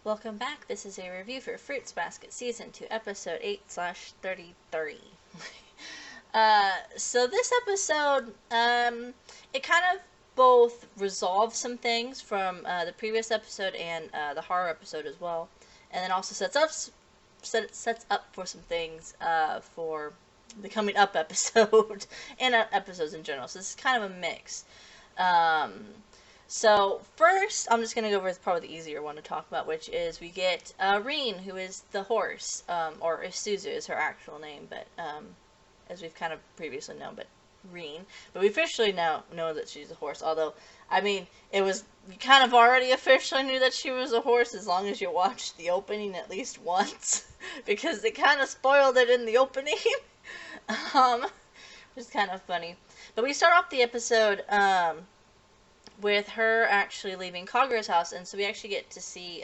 Welcome back. This is a review for Fruits Basket Season 2, Episode 8/33. So this episode, it kind of both resolves some things from the previous episode and the horror episode as well, and then also sets up for some things for the coming up episode and episodes in general. So this is kind of a mix. So first, I'm just going to go over probably the easier one to talk about, which is we get Reen, who is the horse, or Isuzu is her actual name, but as we've kind of previously known, but Reen. But we officially now know that she's a horse, although, I mean, you kind of already officially knew that she was a horse as long as you watched the opening at least once, because they kind of spoiled it in the opening, which is kind of funny. But we start off the episode, with her actually leaving Kagura's house, and so we actually get to see,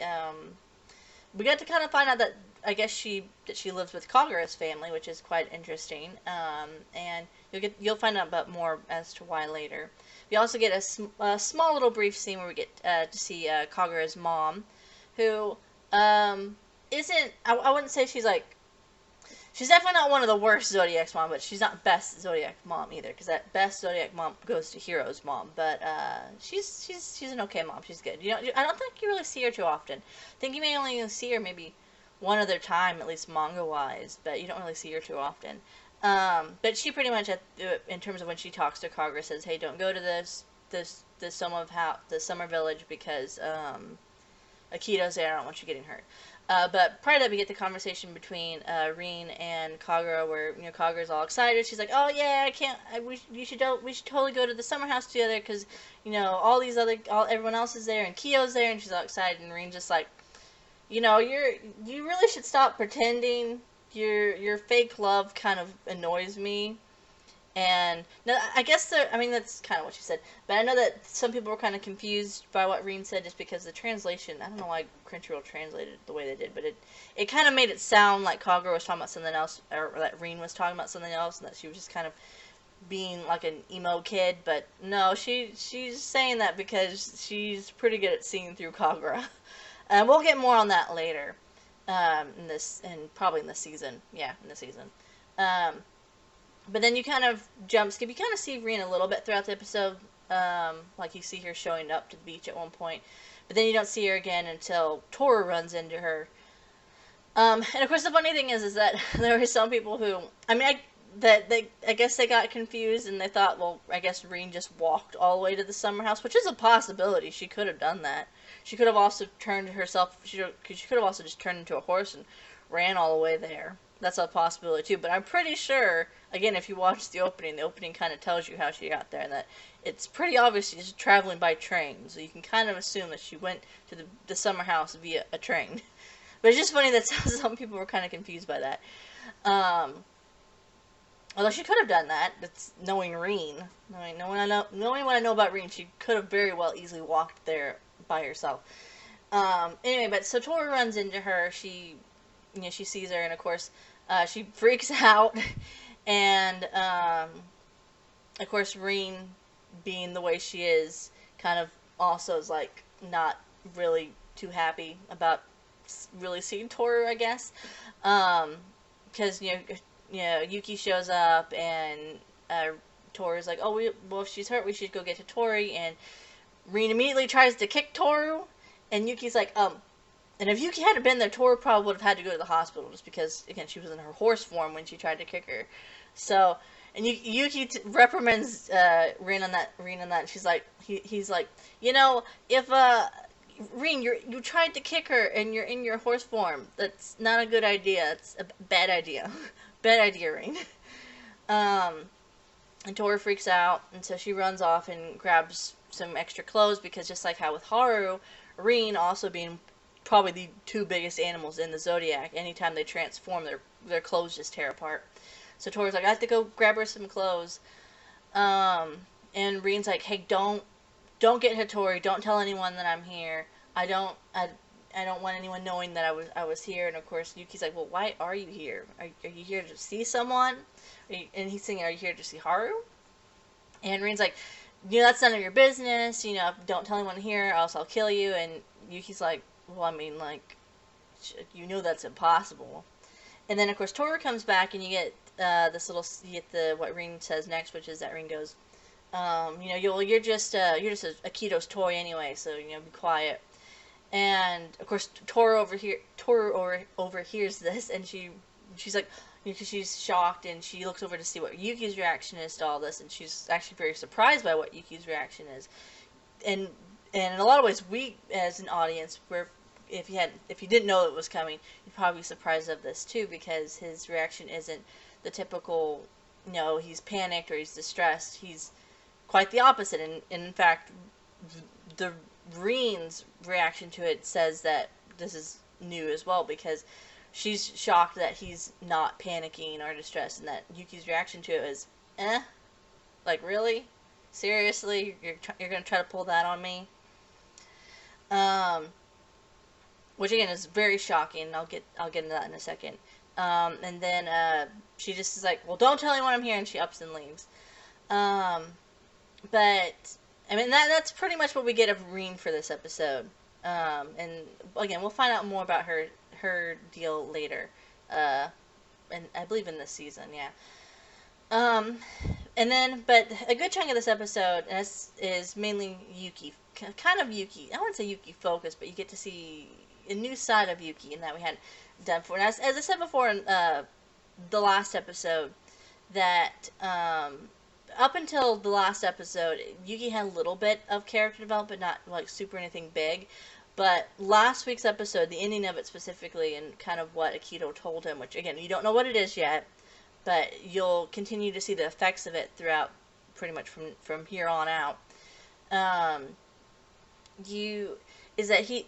we get to kind of find out that, I guess she lives with Kagura's family, which is quite interesting, and you'll find out about more as to why later. We also get a small little brief scene where we get to see Kagura's mom, who isn't, I wouldn't say she's definitely not one of the worst Zodiac's mom, but she's not best Zodiac mom either, because that best Zodiac mom goes to Hiro's mom. But she's an okay mom. She's good. I don't think you really see her too often. I think you may only see her maybe one other time, at least manga wise, but you don't really see her too often. But she pretty much, in terms of when she talks to Kagura, says, "Hey, don't go to the summer village because Akito's there. I don't want you getting hurt." But prior to that, we get the conversation between Reen and Kagura, where Kagura's all excited. She's like, "Oh yeah, we should totally go to the summer house together because everyone else is there and Kyo's there," and she's all excited. And Reen's just like, you really should stop pretending. Your fake love kind of annoys me. And no, I guess that's kind of what she said. But I know that some people were kind of confused by what Reen said just because the translation, I don't know why Crunchyroll translated it the way they did, but it kind of made it sound like Kagura was talking about something else, or that Reen was talking about something else, and that she was just kind of being like an emo kid. But no, she's saying that because she's pretty good at seeing through Kagura. And we'll get more on that later, probably in this season. Yeah, in this season. But then you kind of skip. You kind of see Reen a little bit throughout the episode. Like you see her showing up to the beach at one point. But then you don't see her again until Tohru runs into her. And of course the funny thing is that there were some people who, I guess they got confused and they thought, well, I guess Reen just walked all the way to the summer house, which is a possibility. She could have done that. She could have also turned herself, she could have also just turned into a horse and ran all the way there. That's a possibility too, but I'm pretty sure, again, if you watch the opening kind of tells you how she got there, and that it's pretty obvious she's traveling by train, so you can kind of assume that she went to the summer house via a train. But it's just funny that some people were kind of confused by that. Although she could have done that, that's knowing Reen. Knowing what I know about Reen, she could have very well easily walked there by herself. Anyway, but so Tohru runs into her, she sees her, and of course, she freaks out, and, of course, Reen, being the way she is, kind of also is, like, not really too happy about really seeing Tohru, I guess, because, Yuki shows up, and, Tohru's like, "Oh, well, if she's hurt, we should go get to Tori," and Reen immediately tries to kick Tohru, and Yuki's like, and if Yuki hadn't been there, Tohru probably would have had to go to the hospital, just because, again, she was in her horse form when she tried to kick her. So, and Yuki reprimands Reen on that, and she's like, he's like, if Reen, you tried to kick her and you're in your horse form, that's not a good idea. It's a bad idea. Bad idea, Reen. And Tohru freaks out, and so she runs off and grabs some extra clothes, because just like how with Haru, Reen, also being probably the two biggest animals in the Zodiac, anytime they transform, their clothes just tear apart. So Toru's like, "I have to go grab her some clothes." And Reen's like, "Hey, don't get Hattori. Don't tell anyone that I'm here. I don't want anyone knowing that I was here." And of course Yuki's like, "Well, why are you here? Are you here to see someone?" And he's saying, "Are you here to see Haru?" And Reen's like, "That's none of your business. Don't tell anyone here, or else I'll kill you." And Yuki's like, well, I mean, like, that's impossible. And then, of course, Tohru comes back, and you get you get the what Rin says next, which is that Rin goes, you're just a Akito's toy anyway, so be quiet. And of course, Tohru overhears this, and she's like, because she's shocked, and she looks over to see what Yuki's reaction is to all this, and she's actually very surprised by what Yuki's reaction is. And in a lot of ways, we as an audience, were if you didn't know it was coming, you'd probably be surprised of this too, because his reaction isn't the typical, he's panicked or he's distressed. He's quite the opposite, and in fact, the Reen's reaction to it says that this is new as well, because she's shocked that he's not panicking or distressed, and that Yuki's reaction to it is, like, really? Seriously? You're gonna try to pull that on me? Which again is very shocking. I'll get into that in a second. And then she just is like, well, don't tell anyone I'm here, and she ups and leaves. But I mean, that's pretty much what we get of Reen for this episode. And again, we'll find out more about her deal later. And I believe in this season, yeah. And then, but a good chunk of this episode is mainly Yuki, kind of Yuki. I wouldn't say Yuki focused, but you get to see a new side of Yuki, and that we hadn't done before. And as I said before in the last episode, that up until the last episode, Yuki had a little bit of character development, not like super anything big. But last week's episode, the ending of it specifically, and kind of what Akito told him, which again, you don't know what it is yet, but you'll continue to see the effects of it throughout, pretty much from here on out.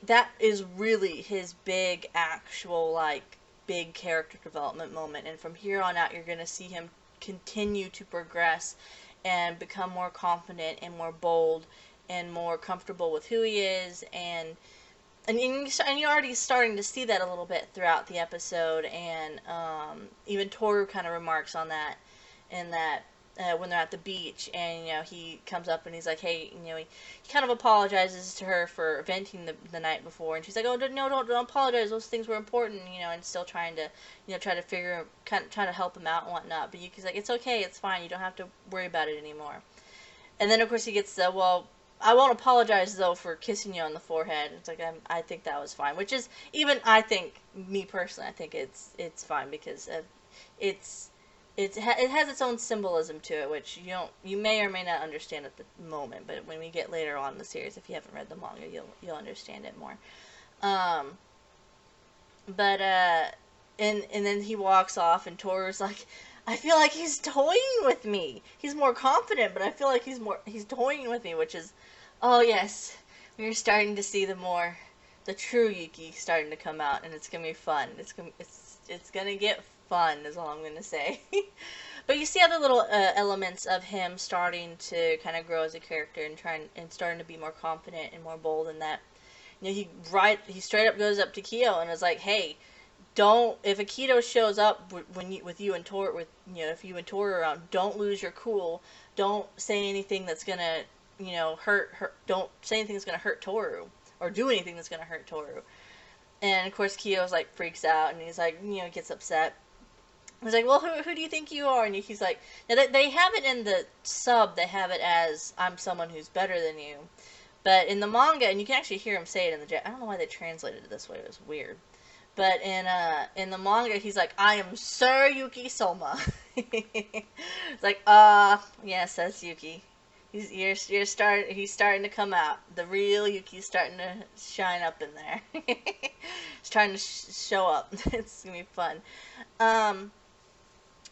That is really his big actual, like, big character development moment, and from here on out, you're gonna see him continue to progress and become more confident and more bold and more comfortable with who he is, and you're already starting to see that a little bit throughout the episode, and even Tohru kind of remarks on that, in that when they're at the beach, and he comes up and he's like, hey, he kind of apologizes to her for venting the night before, and she's like, oh no, don't apologize, those things were important, and still trying to try to help him out and whatnot. But Yuki's like, it's okay, it's fine, you don't have to worry about it anymore. And then of course he gets the, well, I won't apologize though for kissing you on the forehead. It's like, I think that was fine, which is, even I think, me personally, I think it's fine, because it has its own symbolism to it, which you may or may not understand at the moment, but when we get later on in the series, if you haven't read the manga, you'll understand it more. But and then he walks off, and Toru's like, I feel like he's toying with me. He's more confident, but I feel like he's toying with me, which is, oh yes, we're starting to see the true Yuki starting to come out, and it's gonna be fun. It's gonna get fun, is all I'm gonna say. But you see other little elements of him starting to kind of grow as a character, and starting to be more confident and more bold in that. He straight up goes up to Kyo and is like, hey, if Akito shows up with you and Tohru, if you and Tohru are around, don't lose your cool. Don't say anything that's gonna hurt her. Don't say anything that's gonna hurt Tohru, or do anything that's gonna hurt Tohru. And of course Kyo's like, freaks out, and he's like, gets upset. He's like, well, who do you think you are? And Yuki's like, now they have it in the sub, they have it as, I'm someone who's better than you. But in the manga, and you can actually hear him say it in I don't know why they translated it this way, it was weird. But in the manga, he's like, I am Sir Yuki Soma. It's like, yes, that's Yuki. He's starting to come out. The real Yuki's starting to shine up in there. He's trying to show up. It's gonna be fun.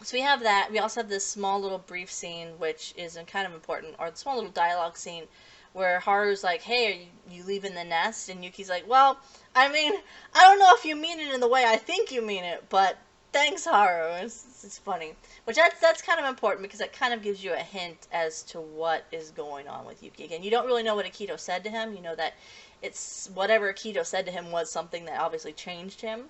So we have that. We also have this small little brief scene, which is kind of important, or the small little dialogue scene, where Haru's like, hey, are you leaving the nest? And Yuki's like, well, I mean, I don't know if you mean it in the way I think you mean it, but thanks, Haru. It's funny. Which that's kind of important, because it kind of gives you a hint as to what is going on with Yuki. Again, you don't really know what Akito said to him. You know that it's whatever Akito said to him was something that obviously changed him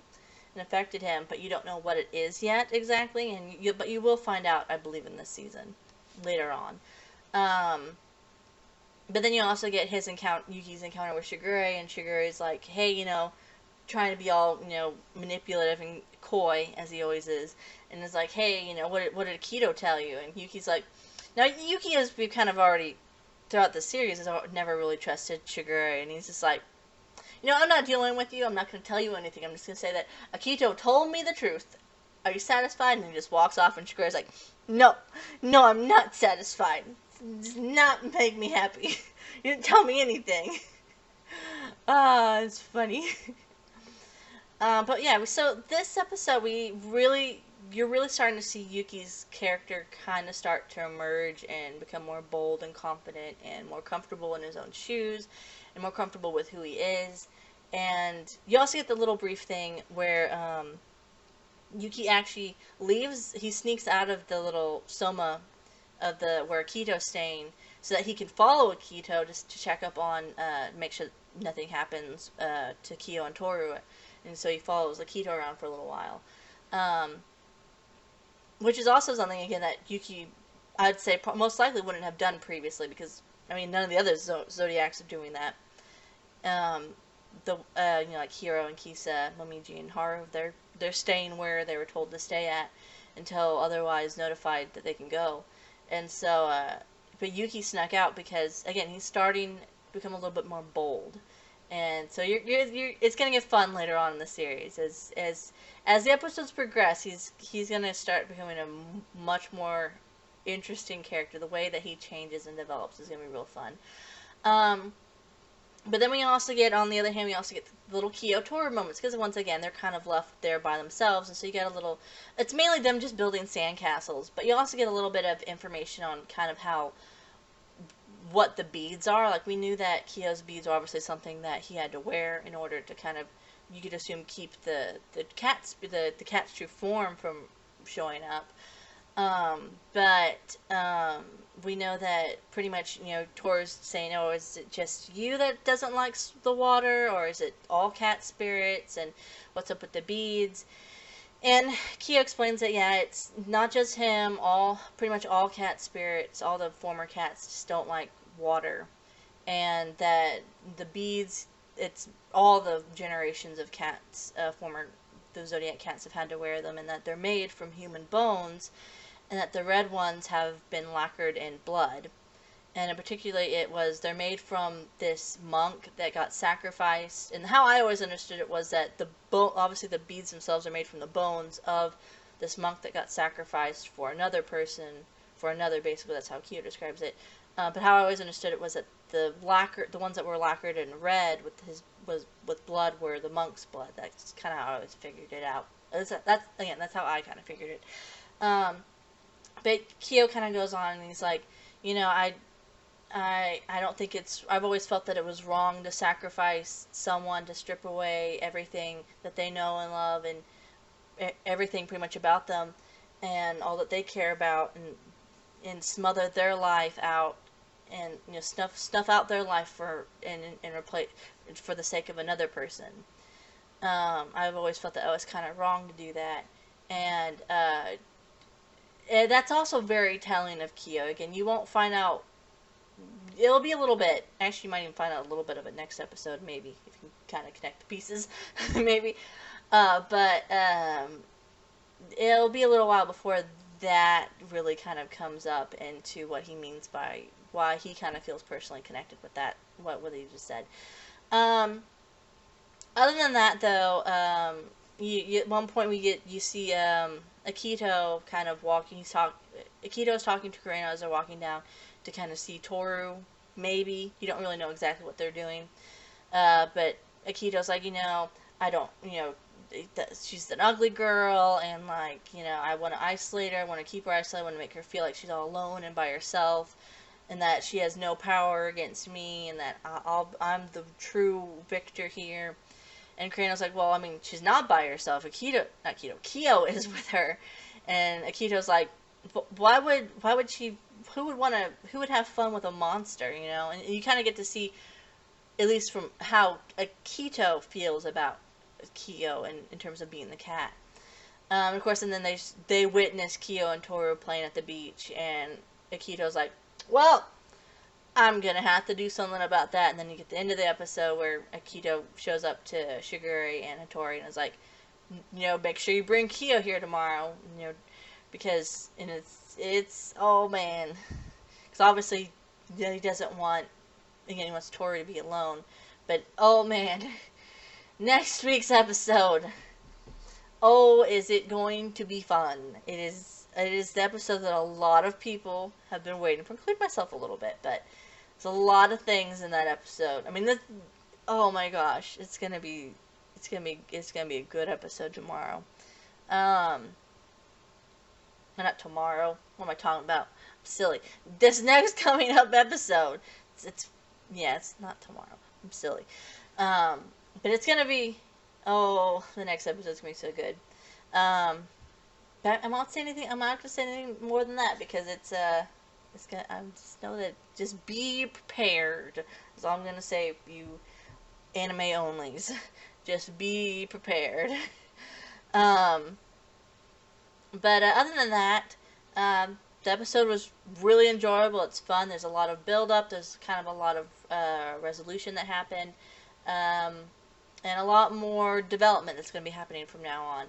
and affected him, but you don't know what it is yet exactly. But you will find out, I believe, in this season later on. But then you also get Yuki's encounter with Shigure, and Shigure's like, hey, trying to be all, manipulative and coy, as he always is, and is like, hey, what did Akito tell you? And Yuki's like, now Yuki, as we've kind of already, throughout the series, has never really trusted Shigure, and he's just like, I'm not dealing with you, I'm not going to tell you anything, I'm just going to say that Akito told me the truth. Are you satisfied? And he just walks off, and Shigure's like, no, I'm not satisfied. It does not make me happy. You didn't tell me anything. It's funny. But yeah, so this episode, you're really starting to see Yuki's character kind of start to emerge and become more bold and confident and more comfortable in his own shoes and more comfortable with who he is. And you also get the little brief thing where Yuki actually leaves. He sneaks out of the little soma of where Akito's staying, so that he can follow Akito just to check up on, make sure nothing happens to Kyo and Tohru. And so he follows Akito around for a little while. Which is also something, again, that Yuki, I'd say, most likely wouldn't have done previously, because, none of the other Zodiacs are doing that. Like Hiro and Kisa, Momiji, and Haru, they're staying where they were told to stay at until otherwise notified that they can go. And so, but Yuki snuck out because, again, he's starting to become a little bit more bold. And so it's gonna get fun later on in the series as the episodes progress. He's gonna start becoming a much more interesting character. The way that he changes and develops is gonna be real fun. But then on the other hand, we also get the little Kyo Tohru moments, because once again, they're kind of left there by themselves, and so you get it's mainly them just building sandcastles, but you also get a little bit of information on kind of what the beads are. Like, we knew that Kyo's beads were obviously something that he had to wear in order to kind of, you could assume, keep the cat's true form from showing up. But we know that pretty much, Toru's saying, oh, is it just you that doesn't like the water, or is it all cat spirits, and what's up with the beads? And Kyo explains that, yeah, it's not just him, pretty much all cat spirits, all the former cats just don't like water, and that the beads, it's all the generations of cats, the Zodiac cats have had to wear them, and that they're made from human bones, and that the red ones have been lacquered in blood. And in particular, they're made from this monk that got sacrificed. And how I always understood it was that obviously the beads themselves are made from the bones of this monk that got sacrificed for another person, basically that's how Kyo describes it. But how I always understood it was that the ones that were lacquered in red with blood were the monk's blood. That's kind of how I always figured it out. That's how I kind of figured it. But Kyo kind of goes on, and he's like, I don't think I've always felt that it was wrong to sacrifice someone, to strip away everything that they know and love, and everything pretty much about them, and all that they care about, and smother their life out, and snuff out their life for the sake of another person. I've always felt that it was kind of wrong to do that, and that's also very telling of Kyo. Again, you won't find out. It'll be a little bit. Actually, you might even find out a little bit of it next episode, maybe, if you can kind of connect the pieces, maybe. But it'll be a little while before that really kind of comes up into what he means by why he kind of feels personally connected with that, what he just said. Other than that, though, at one point you see Akito kind of walking. Akito's talking to Kureno as they're walking down to kind of see Tohru. Maybe you don't really know exactly what they're doing, but Akito's like, I don't, she's an ugly girl, and like, I want to isolate her. I want to keep her isolated. I want to make her feel like she's all alone and by herself, and that she has no power against me, and that I'm the true victor here. And Kureno's like, well, she's not by herself. Kyo is with her. And Akito's like, why would she, who would have fun with a monster, And you kind of get to see, at least from how Akito feels about Kyo in terms of being the cat. Of course, and then they witness Kyo and Tohru playing at the beach, and Akito's like, well, I'm gonna have to do something about that. And then you get the end of the episode where Akito shows up to Shigure and Hattori and is like, make sure you bring Kyo here tomorrow, because, and it's oh man, because obviously, he doesn't want, again, he wants Tohru to be alone, but oh man, next week's episode, oh, is it going to be fun? It is the episode that a lot of people have been waiting for, including myself a little bit, but there's a lot of things in that episode. I mean, oh my gosh, it's gonna be a good episode tomorrow. Not tomorrow. What am I talking about? I'm silly. This next coming up episode, it's not tomorrow. I'm silly. But it's gonna be. Oh, the next episode's gonna be so good. But I'm not saying anything. I'm not gonna say anything more than that because it's gonna. I just know that. Just be prepared. That's all I'm gonna say. You anime onlys, just be prepared. But other than that, the episode was really enjoyable. It's fun. There's a lot of build up. There's kind of a lot of resolution that happened, and a lot more development that's going to be happening from now on.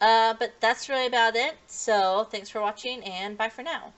But that's really about it. So thanks for watching, and bye for now.